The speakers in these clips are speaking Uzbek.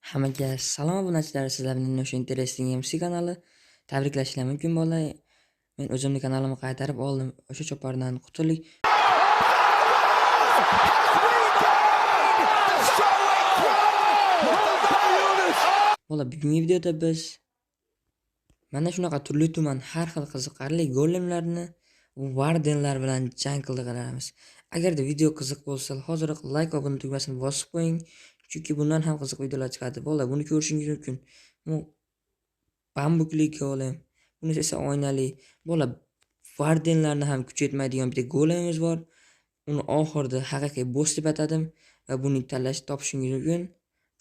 Hammaga salom obunachilar, sizlar bilan o'sha Interesting MC kanali. Tabriklashlar mumkin bolalar. Men o'zimning kanalimni qaytarib oldim. O'sha chopardan qutuldik. Bola, bugungi videoda biz mana shunaqa turli tuman har xil qiziqarli golemlarni Wardenlar bilan jang qildiramiz. Agarda video qiziq bo'lsa, hoziroq like va obuna tugmasini bosib qo'ying, chunki bundan ham qiziq videolar chiqadi. Bola, buni ko'rishingiz mumkin. Bu bambukli golem, bunisi esa oynali. Bola, Wardenlarni ham kuch yetmaydigan bitta golemimiz bor. Uni oxirida haqiqiy boss deb atadim va buni tanlash topishingiz mumkin.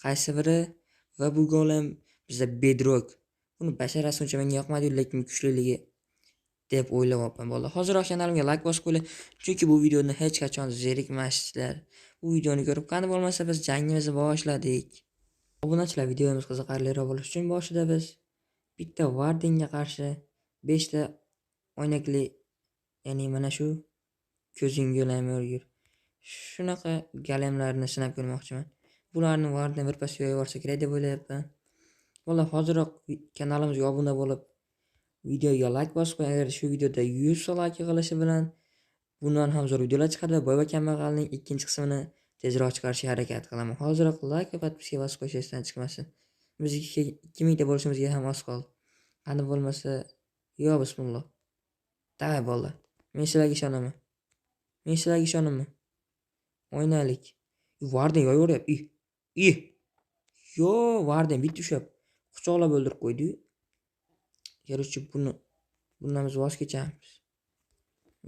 Qaysi biri? Va bu golem bizda Bedrock. Buni basharasi uncha menga yoqmadi, lekin kuchliligi deb o'ylayapman bola. Hozirroq kanalimga like bosib qo'ying, chunki bu videoni hech qachon zerikmasizlar. Bu videoni ko'rib qani bo'lmasa biz jangimizni boshladik. Obunachilar, videomiz qiziqarliroq bo'lishi uchun boshida biz bitta Wardenga qarshi 5 ta oynakli, ya'ni mana shu ko'zing golem o'rgir. Shunaqa golemlarni sinab ko'rmoqchiman. Bularni Warden birpas yo'yib yuborsa kerak deb o'ylayapman. Bola, hoziroq kanalimizga obuna bo'lib, videoga like bosib qo'ying. Agar shu videoda 100 ta like yig'ilishi bilan bundan ham zo'r videolar chiqadi va boy va kambag'alning ikkinchi qismini tezroq chiqarishga harakat qilaman. Hoziroq like va podpiska bosib qo'yish esdan chiqmasin. Bizga 2000 ta bo'lishimizga ham oz qoldi. Qani bo'lmasa, yo bismillah. Davay bola. Men sizlarga ishonaman. O'ynaylik. Warden yo'yvoryapti. Yo, Warden bitta ushab quchoqlab o'ldirib qo'ydi. Короче, bundan biz voz kechamiz.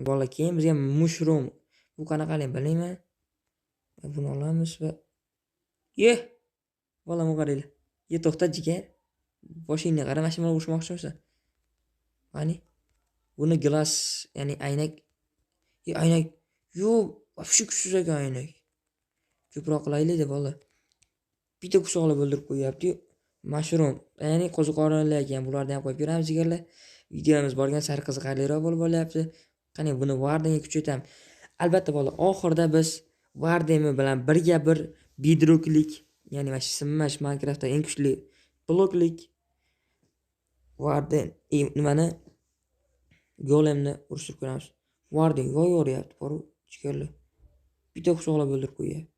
Bola, keyin bizga mushroom. Bu qanaqaligini bilmayman. Buni olamiz va bola, qaranglar. To'xta jigar. Boshingni qara, mana shu bilan urishmoqchimisan? Qani? Buni glass, ya'ni aynak. Aynak. Yo, вообще kuchsiz ekan aynak. Ko'proq qilaylik deb bola. Bitta quchoqlab o'ldirib qo'yapti. Mushroom, ya'ni qo'ziqorinlar ekan. Bularni ham qo'yib beramiz jigarlar. Videomiz borgan sari qiziqarliroq bo'lib bo'lyapti. Qani buni Wardenga kuchaytiramiz. Albatta bola, oxirida biz Warden bilan birga bir Bedrocklik, ya'ni mana Smash Minecraftda eng kuchli bloklik Warden nimani golemni urushib ko'ramiz. Warden yo'yoryapti, boru jigarlar. Bitta quchoqlab o'ldirib qo'yapti.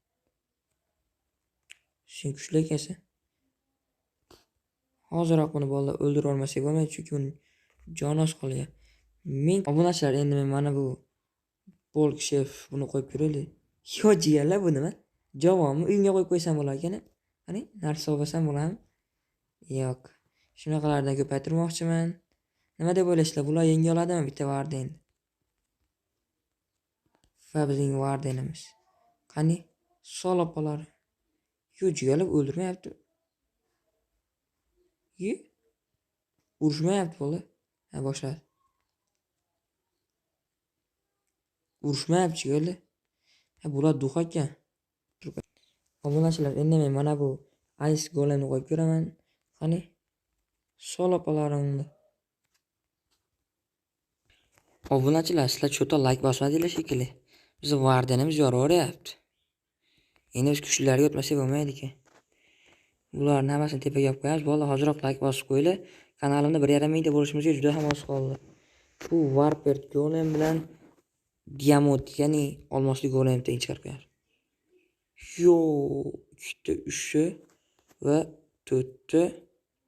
Sen kuchli ekansan. Hoziroq buni bolalar o'ldirib olmasak bo'lmaydi, chunki uning joni oz qolgan. Men obunachilar, endi men mana bu Polk chef buni qo'yib ko'raylik. Yo jigarlar, bu nima? Javonmi uyimga qo'yib qo'ysam bo'lar ekan. Qani, narsa olsam bo'ladimi? Yo'q. Shunaqalardan ko'paytirmoqchiman. Nima deb o'ylaysizlar? Bular yenga oladimi bitta Warden? Va bizning Wardenimiz. Qani, solopalar. Yo, jigarlar o'ldirmayapti. Urushmayapti bola. Ha, boshladi. Urushmayapti jigarlar. Ha, bular duh ekan. Obunachilar, endi men mana bu Ice Golemni qo'yib ko'raman. Qani, solopalarimni. Obunachilar, sizlar cho'ta like bosmadinglar shekilli. Biz Wardenimiz yoraveryapti. Endi biz kuchlilarga o'tmasak bo'lmaydi ekan. Bularni hammasini tepaga olib qo'yamiz. Bola, hoziroq like bosib qo'yinglar. Kanalimda 1,5 mingta bo'lishimizga juda ham oz qoldi. Bu Warped golem bilan diamond, ya'ni olmosli golemni teng chiqarib qo'yamiz. Yo, 2 ta, 3 ta va 4 ta,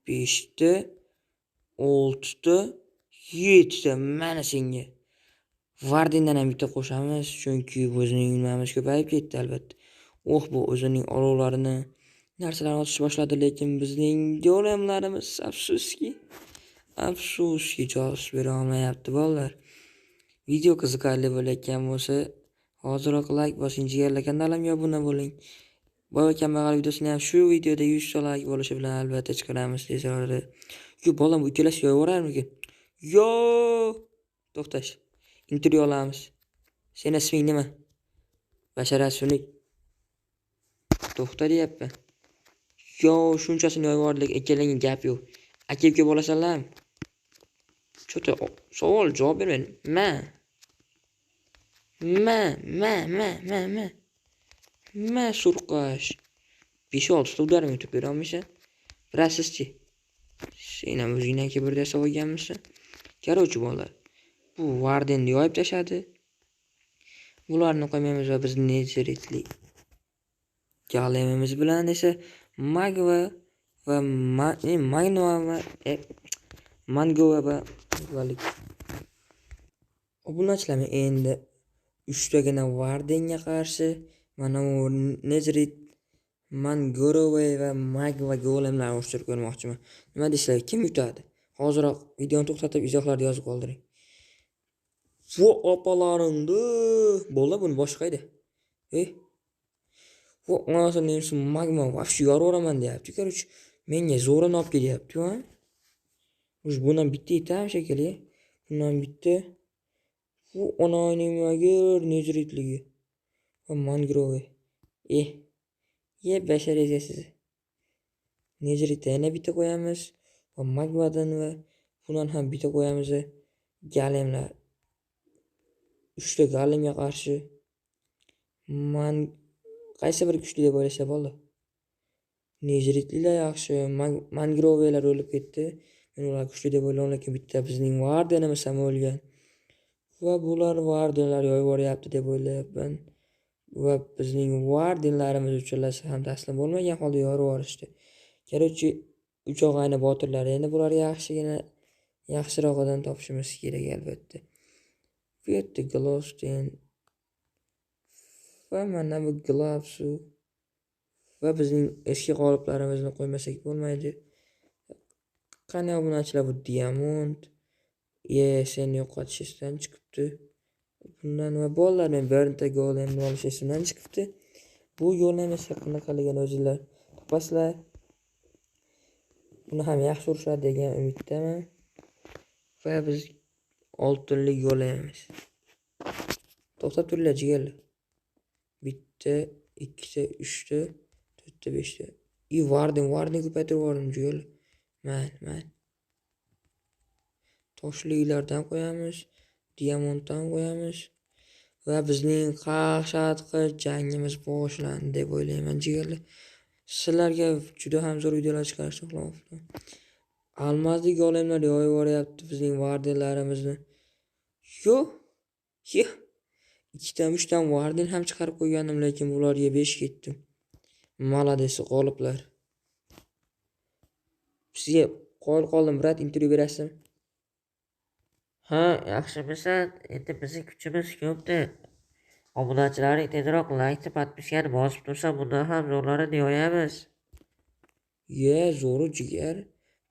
5 ta, 6 ta, 7 ta. Mana senga. Wardendan ham bitta qo'shamiz, chunki bizning nimamiz ko'payib ketdi albatta. Bu o'zining olovlarini narsalarni otishni boshladi, lekin bizning golemlarimiz afsuski javob bera olmayapti bolalar. Video qiziqarli bo'layotgan bo'lsa, hoziroq like bosing, jigarlar, kanalimga obuna bo'ling. Boy va kambag'al videosini ham shu videoda 100 ta like bo'lishi bilan albatta chiqaramiz tez orada. Yo, bolam, bu ikkalasi yo'yaverarmikin? Yo! To'xtash. Intervyu olamiz. Sen isming nima? Basharat Sunik. To'xta deyapman. Yo, shunchasini yo'yvordik, ikkalangning gap yo'q. Aka-uka bo'lasanlarmi? Cho'ta savol javob bermang. Ma surqash. 5-6 ta udarım yutib berolmaysan. Bilasizchi. Sen ham o'zingdan bir desa olganmisan. Короче bolalar. Bu Wardenni yoyib tashladi. Bularni qo'ymaymiz va biz nezeritli galemimiz bilan esa Magva va Magnova va Mangova va valik. Obunachilarga endi 3 tagina Wardenga qarshi mana bu Nezerit Mangorova va Magva golemlar o'shtirib ko'rmoqchiman. Nima deysizlar? Kim yutadi? Hoziroq videoni to'xtatib izohlarda yozib qoldiring. Bu opalaringni bola buni boshqaydi. Bu onasini ismi Magma vafshi yoraveraman deyapti. Короче, menga zo'rini olib kelyapti-ku. Bundan bitta yetam shekilli. Bundan bitta. Bu onaning magir nezritligi. Va mangrove. Ye basharasiz siz. Nezritda yana bitta qo'yamiz. Va magmadan va bundan ham bitta qo'yamiz. Galemlar. 3 ta galemga qarshi qaysi bir kuchli deb o'ylasa bo'ldi. Nezritlilar yaxshi, mangrovelar o'lib ketdi. Men ular kuchli deb o'yladim, lekin bitta bizning Wardenimiz ham o'lgan. Va bular Wardenlar yoyib boryapti deb o'ylayapman. Va bizning Wardenlarimiz uchalasi ham taslim bo'lmagan holda yorib borishdi. Короче, uchog'ayni botirlar endi bular yaxshirog'idan topishimiz kerak albatta. Bu yerda Glowstone va mana bu Glavsu va bizning eski g'oliblarimizni qo'ymasak bo'lmaydi. Qani obunachilar bu Diamond sen yo'qotishdan chiqibdi. Bundan va bolalar men birinta golemni olish esimdan chiqibdi. Bu yo'lni esa qanaqaligini o'zinglar topasizlar. Buni ham yaxshi urishadi degan umiddaman. Va biz oltinlik yo'laymiz. To'xtab turinglar jigarlar. Bitta, ikkita, uchta, to'rtta, beshta. Warden ko'paytirib yubordim jigarlar. Man. Toshliklardan qo'yamiz, diamonddan qo'yamiz va bizning qaqshatqi jangimiz boshlandi deb o'ylayman jigarlar. Sizlarga juda ham zo'r videolar chiqarishni xohlamoqdaman. Almazli golemlar yoyib boryapti bizning Wardenlarimizni. Yo'q. Ikkita 3 ta Warden ham chiqarib qo'ygandim, lekin bularga 5 ketdim. Malades g'oliblar. Sizga qo'l qoldim, brat, intervyu berasizmi? Ha, yaxshimisan? Endi bizning kuchimiz ko'pdi. Obunachilaring tezroq like, podpiskani bosib tursa, bundan ham zo'rlarini yoyamiz. Zo'ri jigar.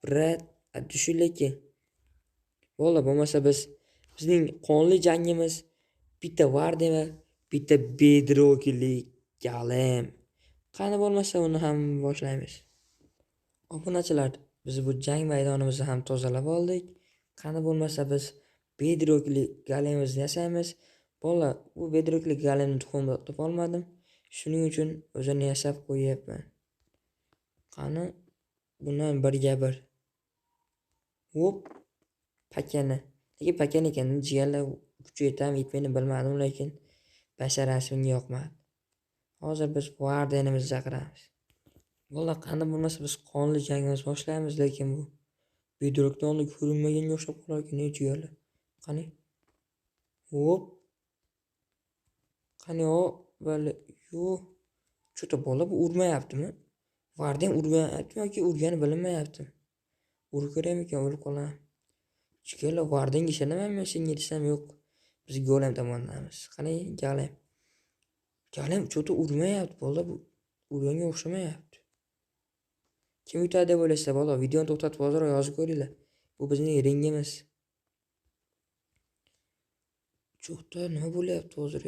Brat, addishi lekin. Bo'ldi, bo'lmasa bizning qonli jangimiz bitta Warden va bitta bedrockli galem. Qani bo'lmasa uni ham boshlaymiz. Obunachilar, biz bu jang maydonimizni ham tozalab oldik. Qani bo'lmasa biz bedrockli galemimizni yasaymiz. Bolalar, bu bedrockli galemni tuxumda topolmadim. Shuning uchun o'zini yasab qo'yapman. Qani bundan birga bir. Pakana. Nega pakan ekan? Jigarlar kuchi yetam, yetmaydi bilmadim, lekin basharasi menga yoqmadi. Hozir biz Wardenimizni chaqiramiz. Bolalar, qani bo'lmasa biz qonli jangimizni boshlaymiz, lekin bu bedrockdan oldin ko'rinmaganga o'xshab qolarkan, jigarlar. Qani? Qani bali cho'ta bola bu urmayaptimi? Warden urmayaptimi yoki urgani bilinmayapti? Urib ko'raymikan, o'lib qolaman. Jigarlar, Wardenga ishonaman men senga desam yo'q. Biz golem tomondanmiz. Qani galem? Galem cho'ta urmayapti bola, bu urganga o'xshamayapti. Kim yutadi deb o'ylaysiz bola? Videoni to'xtatib hozir yozib ko'ringlar. Bu bizning ringimiz. Cho'ta nima bo'lyapti hozir?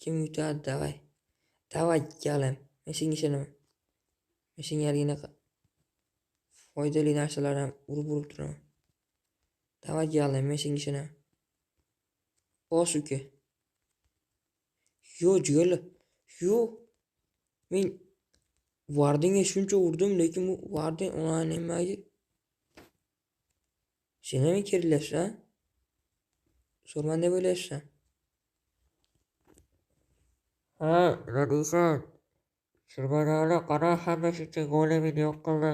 Kim yutadi? Davay galem. Men senga ishonaman. Men senga anaqa foydali narsalar ham urib turaman. Davay galem, men senga ishonaman. Bos uka. Jigarlar. Men Wardenga shuncha urdim, lekin bu Warden ularning nimaga? Sen nima keryapsan? So'rman deb o'ylayapsan? Ha, nima deysan? Shurbanali qara hamma shuncha golni yo'q qildi.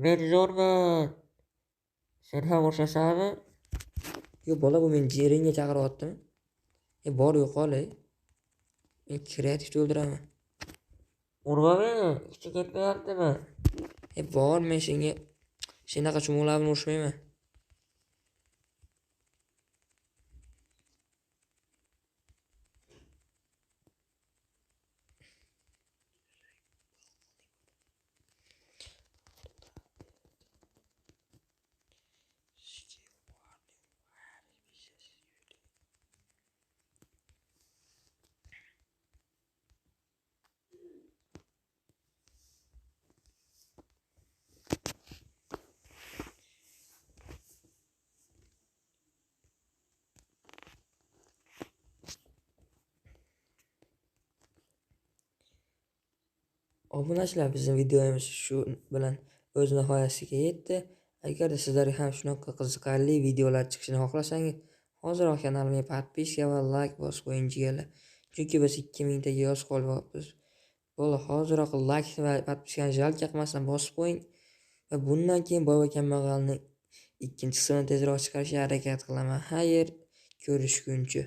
Men zo'rman. Sen ham o'shasanmi? Yo bola bu meni ringga chaqiryaptimi? Bor yo'qol ey. Men kreativ o'ldiraman. Urma meni, kuching yetmayaptimi? Bor men senga shunaqa chumoqlar bilan urushmayman. Obunachilar, bizning videomiz shu bilan o'z nihoyasiga yetdi. Agarda sizlarga ham shunaqa qiziqarli videolar chiqishini xohlasangiz, hoziroq kanalimga podpiska va like bosib qo'ying jigarlar. Chunki biz 2000 taga yoz qolyapmiz. Bo'ldi, hoziroq like va podpiskani jal chaqmasdan bosib qo'ying va bundan keyin Bobo kambag'alni ikkinchi qismini tezroq chiqarishga harakat qilaman. Xayr, ko'rishguncha.